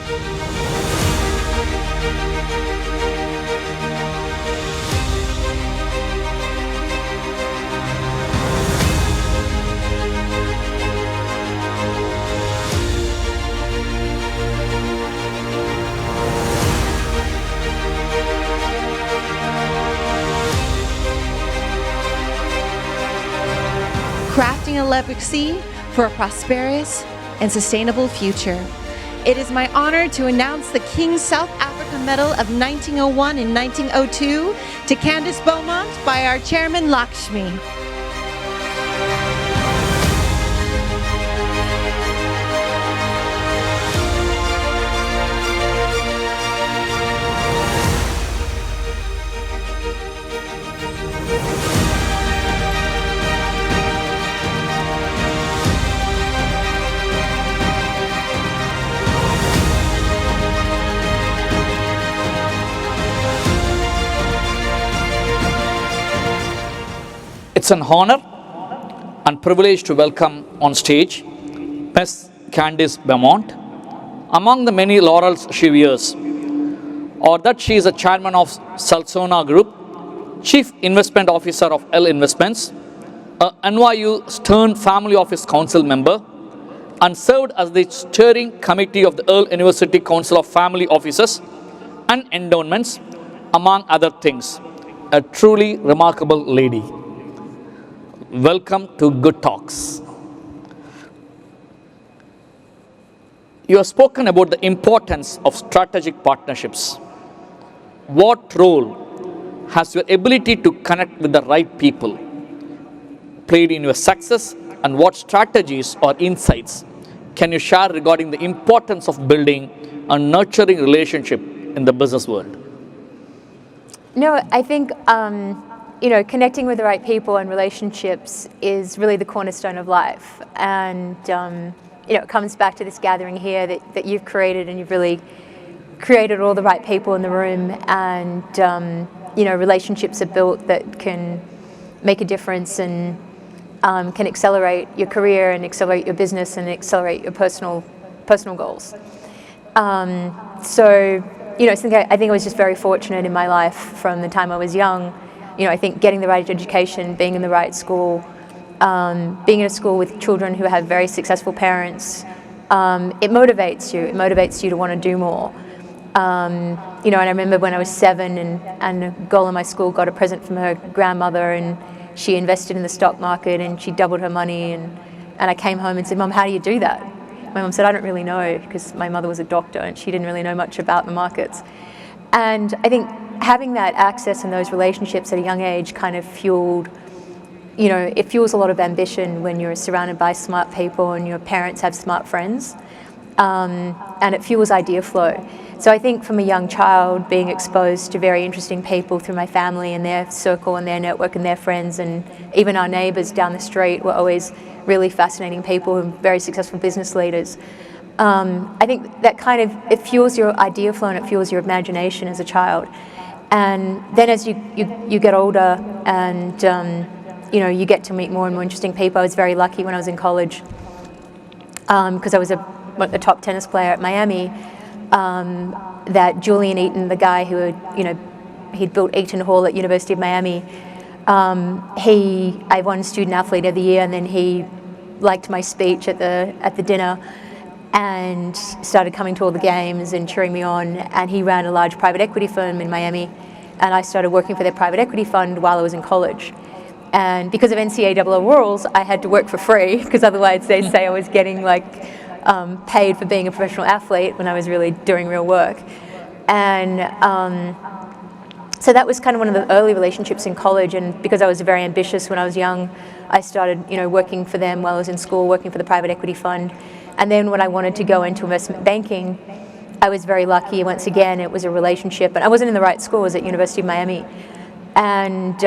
Crafting a legacy for a prosperous and sustainable future. It is my honor to announce the King's South Africa Medal of 1901 and 1902 to Candice Beaumont by our chairman, Lakshmi. It's an honor and privilege to welcome on stage Ms. Candice Beaumont. Among the many laurels she wears are that she is a chairman of Salsona Group, Chief Investment Officer of L Investments, a NYU Stern Family Office Council member, and served as the steering committee of the Earl University Council of Family Offices and Endowments, among other things. A truly remarkable lady. Welcome to Good Talks. You have spoken about the importance of strategic partnerships. What role has your ability to connect with the right people played in your success, and what strategies or insights can you share regarding the importance of building and nurturing relationship in the business world? No, I think connecting with the right people and relationships is really the cornerstone of life. And, it comes back to this gathering here that you've created, and you've really created all the right people in the room. And, relationships are built that can make a difference and can accelerate your career and accelerate your business and accelerate your personal goals. I think I was just very fortunate in my life from the time I was young. I think getting the right education, being in the right school, being in a school with children who have very successful parents, it motivates you. It motivates you to want to do more. And I remember when I was 7 and a girl in my school got a present from her grandmother, and she invested in the stock market and she doubled her money. And I came home and said, "Mum, how do you do that?" My mum said, "I don't really know," because my mother was a doctor and she didn't really know much about the markets. And I think having that access and those relationships at a young age kind of fueled, it fuels a lot of ambition when you're surrounded by smart people and your parents have smart friends, and it fuels idea flow. So I think from a young child, being exposed to very interesting people through my family and their circle and their network and their friends, and even our neighbours down the street were always really fascinating people and very successful business leaders. I think that it fuels your idea flow and it fuels your imagination as a child. And then as you get older and you get to meet more and more interesting people. I was very lucky when I was in college because I was a top tennis player at Miami, that Julian Eaton, the guy who he'd built Eaton Hall at University of Miami, I won Student Athlete of the Year, and then he liked my speech at the dinner and started coming to all the games and cheering me on. And he ran a large private equity firm in Miami, and I started working for their private equity fund while I was in college. And because of NCAA rules, I had to work for free, because otherwise they'd say I was getting paid for being a professional athlete when I was really doing real work. And so that was kind of one of the early relationships in college. And because I was very ambitious when I was young, I started working for them while I was in school, working for the private equity fund. And then when I wanted to go into investment banking, I was very lucky. Once again, it was a relationship, and I wasn't in the right school. I was at University of Miami, and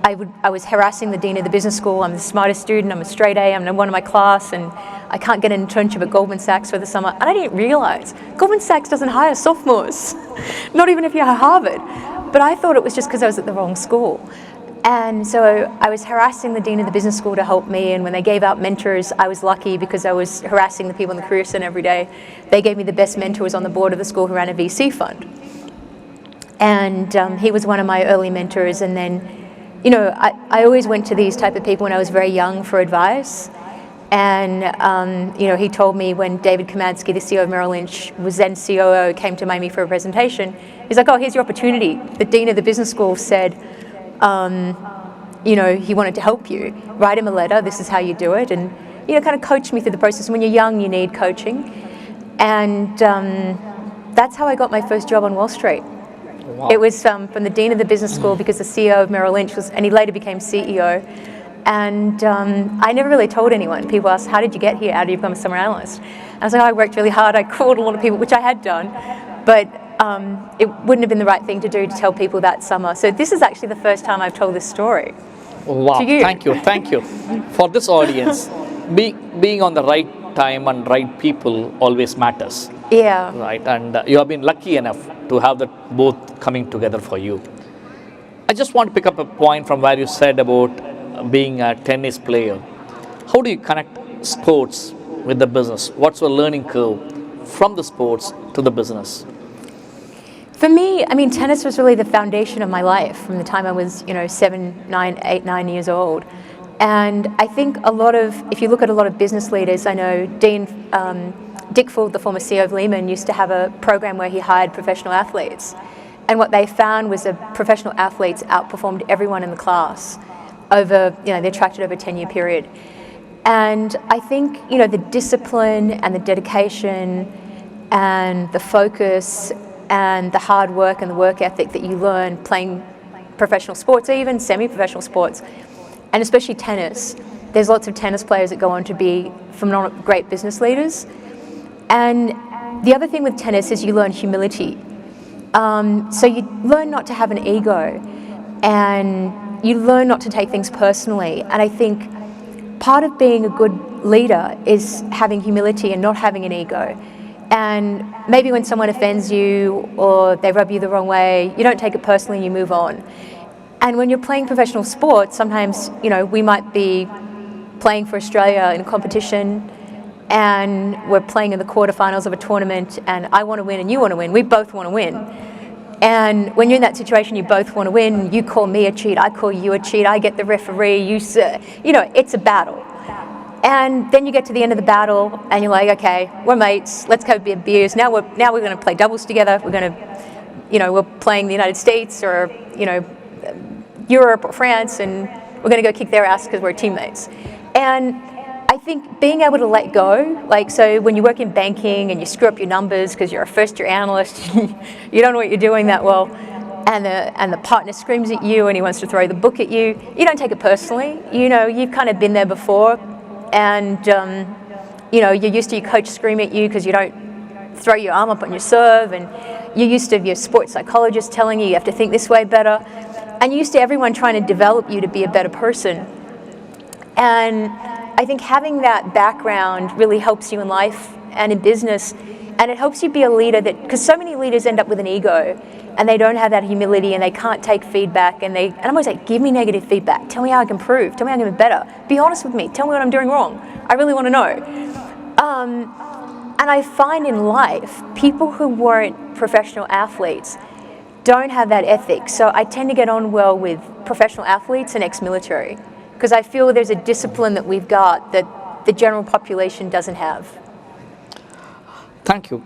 I was harassing the dean of the business school. I'm the smartest student. I'm a straight A. I'm one of my class, and I can't get an internship at Goldman Sachs for the summer. And I didn't realize Goldman Sachs doesn't hire sophomores, not even if you're at Harvard. But I thought it was just because I was at the wrong school. And so I was harassing the dean of the business school to help me, and when they gave out mentors, I was lucky because I was harassing the people in the career center every day. They gave me the best mentors on the board of the school who ran a VC fund. And he was one of my early mentors. And then, you know, I always went to these type of people when I was very young for advice. And, you know, he told me when David Kamansky, the CEO of Merrill Lynch, was then COO, came to Miami for a presentation, he's like, oh, here's your opportunity. The dean of the business school said, you know, he wanted to help you. Write him a letter, this is how you do it. And, you know, kind of coach me through the process. When you're young, you need coaching. And that's how I got my first job on Wall Street. Wow. It was from the dean of the business school, because the CEO of Merrill Lynch was, and he later became CEO. And I never really told anyone. People asked, how did you get here? How did you become a summer analyst? And I was like, oh, I worked really hard. I called a lot of people, which I had done. But it wouldn't have been the right thing to do to tell people that summer. So this is actually the first time I've told this story. Wow, to you. Thank you. For this audience, being on the right time and right people always matters. Yeah. Right, and you have been lucky enough to have that both coming together for you. I just want to pick up a point from where you said about being a tennis player. How do you connect sports with the business? What's your learning curve from the sports to the business? For me, I mean, tennis was really the foundation of my life from the time I was, you know, 9 years old. And I think if you look at a lot of business leaders, I know Dick Fuld, the former CEO of Lehman, used to have a program where he hired professional athletes. And what they found was that professional athletes outperformed everyone in the class over, you know, they tracked it over a 10-year period. And I think, you know, the discipline and the dedication and the focus and the hard work and the work ethic that you learn playing professional sports, or even semi-professional sports, and especially tennis. There's lots of tennis players that go on to be phenomenal, great business leaders. And the other thing with tennis is you learn humility. So you learn not to have an ego, and you learn not to take things personally. And I think part of being a good leader is having humility and not having an ego. And maybe when someone offends you or they rub you the wrong way, you don't take it personally and you move on. And when you're playing professional sports, sometimes, you know, we might be playing for Australia in a competition, and we're playing in the quarterfinals of a tournament, and I want to win and you want to win. We both want to win. And when you're in that situation, you both want to win. You call me a cheat, I call you a cheat, I get the referee, you know, it's a battle. And then you get to the end of the battle and you're like, okay, we're mates, let's go have beers. Now we're going to play doubles together. We're going to, you know, we're playing the United States or, you know, Europe or France, and we're going to go kick their ass because we're teammates. And I think being able to let go, like, so when you work in banking and you screw up your numbers because you're a first-year analyst, you don't know what you're doing that well, and the partner screams at you and he wants to throw the book at you, you don't take it personally. You know, you've kind of been there before, and you know, you're used to your coach screaming at you because you don't throw your arm up on your serve, and you're used to your sports psychologist telling you have to think this way better, and you're used to everyone trying to develop you to be a better person. And I think having that background really helps you in life and in business, and it helps you be a leader, that because so many leaders end up with an ego and they don't have that humility and they can't take feedback, and I'm always like, give me negative feedback, tell me how I can improve, tell me how I can be better, be honest with me, tell me what I'm doing wrong, I really want to know. And I find in life, people who weren't professional athletes don't have that ethic. So I tend to get on well with professional athletes and ex-military, because I feel there's a discipline that we've got that the general population doesn't have. Thank you.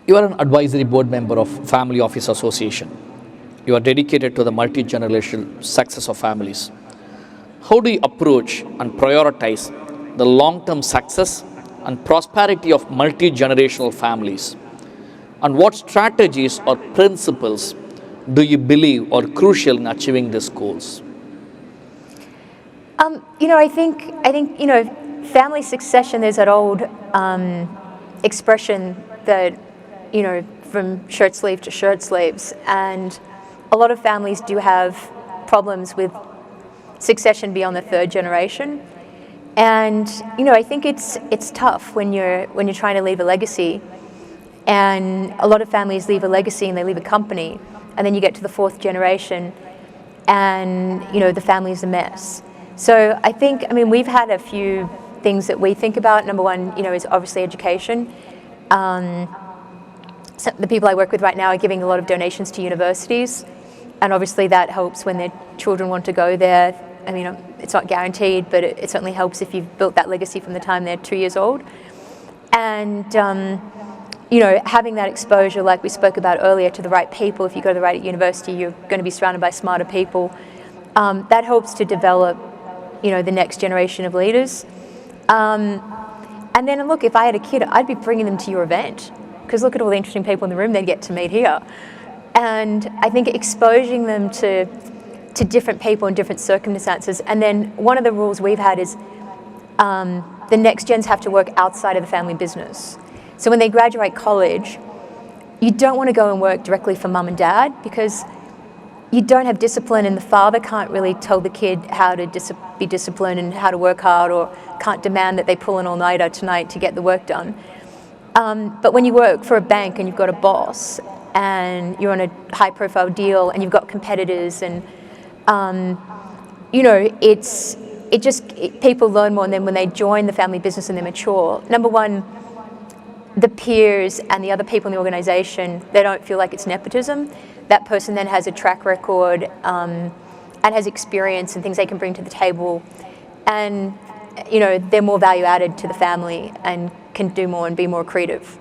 You are an advisory board member of Family Office Association. You are dedicated to the multi-generational success of families. How do you approach and prioritize the long-term success and prosperity of multi-generational families? And what strategies or principles do you believe are crucial in achieving these goals? You know, I think you know, family succession, there's that old expression that, you know, from shirt sleeve to shirt sleeves, and a lot of families do have problems with succession beyond the third generation. And you know, I think it's tough when you're trying to leave a legacy, and a lot of families leave a legacy and they leave a company, and then you get to the fourth generation, and the family's a mess. So I think, we've had a few things that we think about. Number one, is obviously education. So the people I work with right now are giving a lot of donations to universities, and obviously that helps when their children want to go there. It's not guaranteed, but it certainly helps if you've built that legacy from the time they're 2 years old. And having that exposure, like we spoke about earlier, to the right people. If you go to the right university, you're going to be surrounded by smarter people. That helps to develop, the next generation of leaders. And then look, if I had a kid, I'd be bringing them to your event, because look at all the interesting people in the room they'd get to meet here. And I think exposing them to different people in different circumstances. And then one of the rules we've had is the next gens have to work outside of the family business. So when they graduate college, you don't want to go and work directly for mum and dad, because you don't have discipline, and the father can't really tell the kid how to be disciplined and how to work hard, or can't demand that they pull an all-nighter tonight to get the work done. But when you work for a bank and you've got a boss and you're on a high-profile deal and you've got competitors, and people learn more. And then when they join the family business and they're mature, number one, the peers and the other people in the organization, they don't feel like it's nepotism. That person then has a track record and has experience and things they can bring to the table, and they're more value added to the family and can do more and be more creative.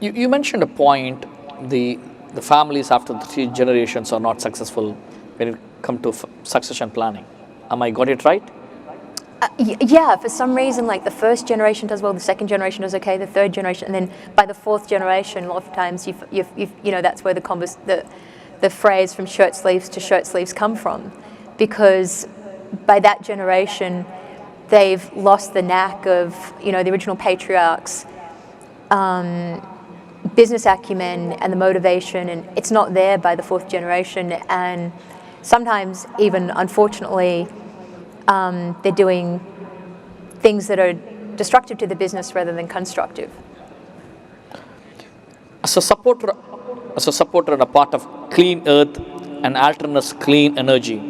You mentioned a point, the families after the 3 generations are not successful when it comes to succession planning. Am I got it right? Yeah, for some reason, like the first generation does well, the second generation does okay, the third generation, and then by the fourth generation, a lot of times that's where the phrase "from shirt sleeves to shirt sleeves" come from, because by that generation, they've lost the knack of the original patriarchs, business acumen and the motivation, and it's not there by the fourth generation. And sometimes, even unfortunately, they're doing things that are destructive to the business rather than constructive. As a supporter and a part of Clean Earth and Alternate Clean Energy,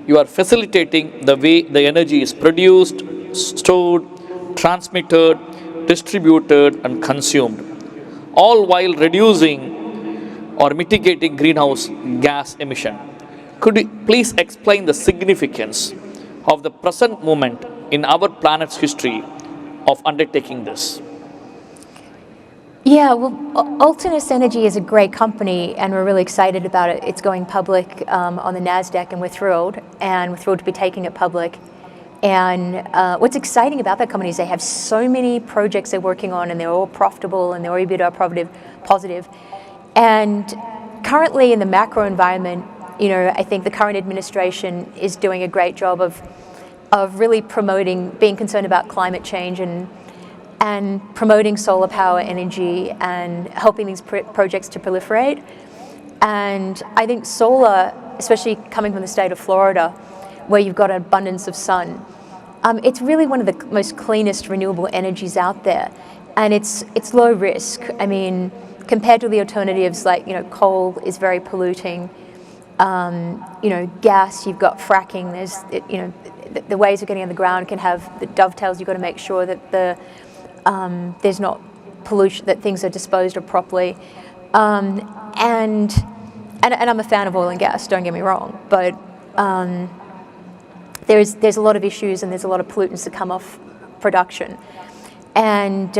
you are facilitating the way the energy is produced, stored, transmitted, distributed, and consumed, all while reducing or mitigating greenhouse gas emission. Could you please explain the significance of the present moment in our planet's history of undertaking this? Yeah, well, Alternate Energy is a great company, and we're really excited about it. It's going public on the NASDAQ, and we're thrilled to be taking it public. And what's exciting about that company is they have so many projects they're working on, and they're all profitable, and they're all EBITDA positive. And currently in the macro environment, I think the current administration is doing a great job of really promoting, being concerned about climate change and promoting solar power energy and helping these projects to proliferate. And I think solar, especially coming from the state of Florida, where you've got an abundance of sun, it's really one of the most cleanest renewable energies out there. And it's low risk. Compared to the alternatives, like, coal is very polluting. Gas, you've got fracking, the ways of getting on the ground can have the dovetails. You've got to make sure that there's not pollution, that things are disposed of properly. And I'm a fan of oil and gas, don't get me wrong, but there's a lot of issues, and there's a lot of pollutants that come off production. And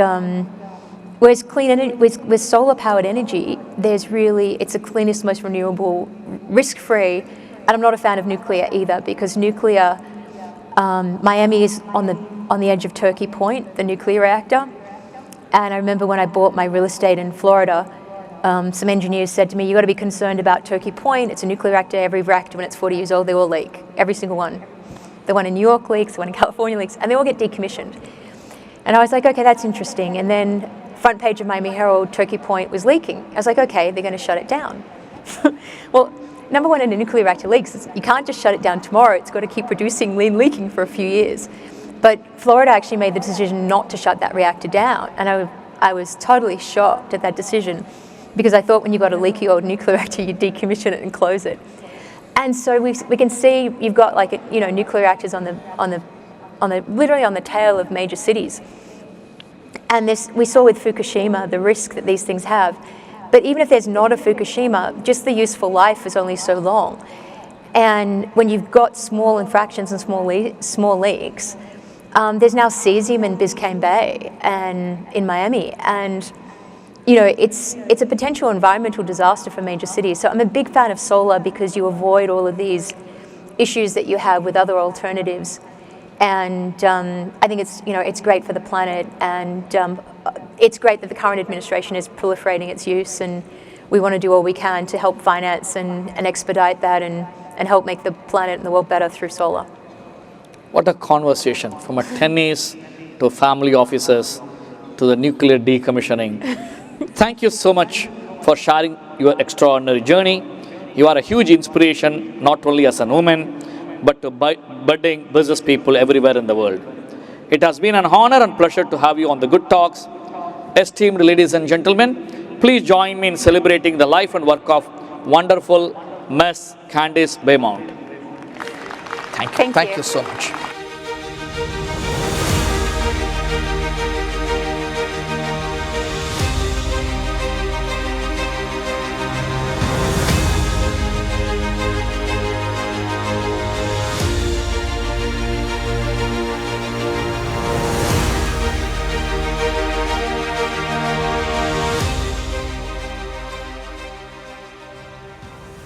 whereas with solar powered energy, it's the cleanest, most renewable, risk-free. And I'm not a fan of nuclear either, because nuclear, Miami is on the edge of Turkey Point, the nuclear reactor. And I remember when I bought my real estate in Florida, some engineers said to me, "You got to be concerned about Turkey Point. It's a nuclear reactor. Every reactor, when it's 40 years old, they all leak. Every single one. The one in New York leaks, the one in California leaks, and they all get decommissioned." And I was like, okay, that's interesting. And then front page of Miami Herald, Turkey Point was leaking. I was like, okay, they're going to shut it down. Well, number one, in a nuclear reactor leaks, you can't just shut it down tomorrow. It's got to keep producing lean leaking for a few years. But Florida actually made the decision not to shut that reactor down. And I was totally shocked at that decision. because I thought when you got a leaky old nuclear reactor, you'd decommission it and close it. And so we can see you've got like nuclear reactors literally on the tail of major cities. And this we saw with Fukushima the risk that these things have. But even if there's not a Fukushima, just the useful life is only so long. And when you've got small infractions and small leaks, there's now cesium in Biscayne Bay and in Miami, and it's a potential environmental disaster for major cities. So I'm a big fan of solar because you avoid all of these issues that you have with other alternatives, and I think it's great for the planet, and it's great that the current administration is proliferating its use, and we want to do all we can to help finance and expedite that and help make the planet and the world better through solar. What a conversation, from a tennis to family offices to the nuclear decommissioning. Thank you so much for sharing your extraordinary journey. You are a huge inspiration, not only as a woman, but to budding business people everywhere in the world. It has been an honor and pleasure to have you on the Good Talks. Esteemed ladies and gentlemen, please join me in celebrating the life and work of wonderful Miss Candice Beaumont. Thank you so much.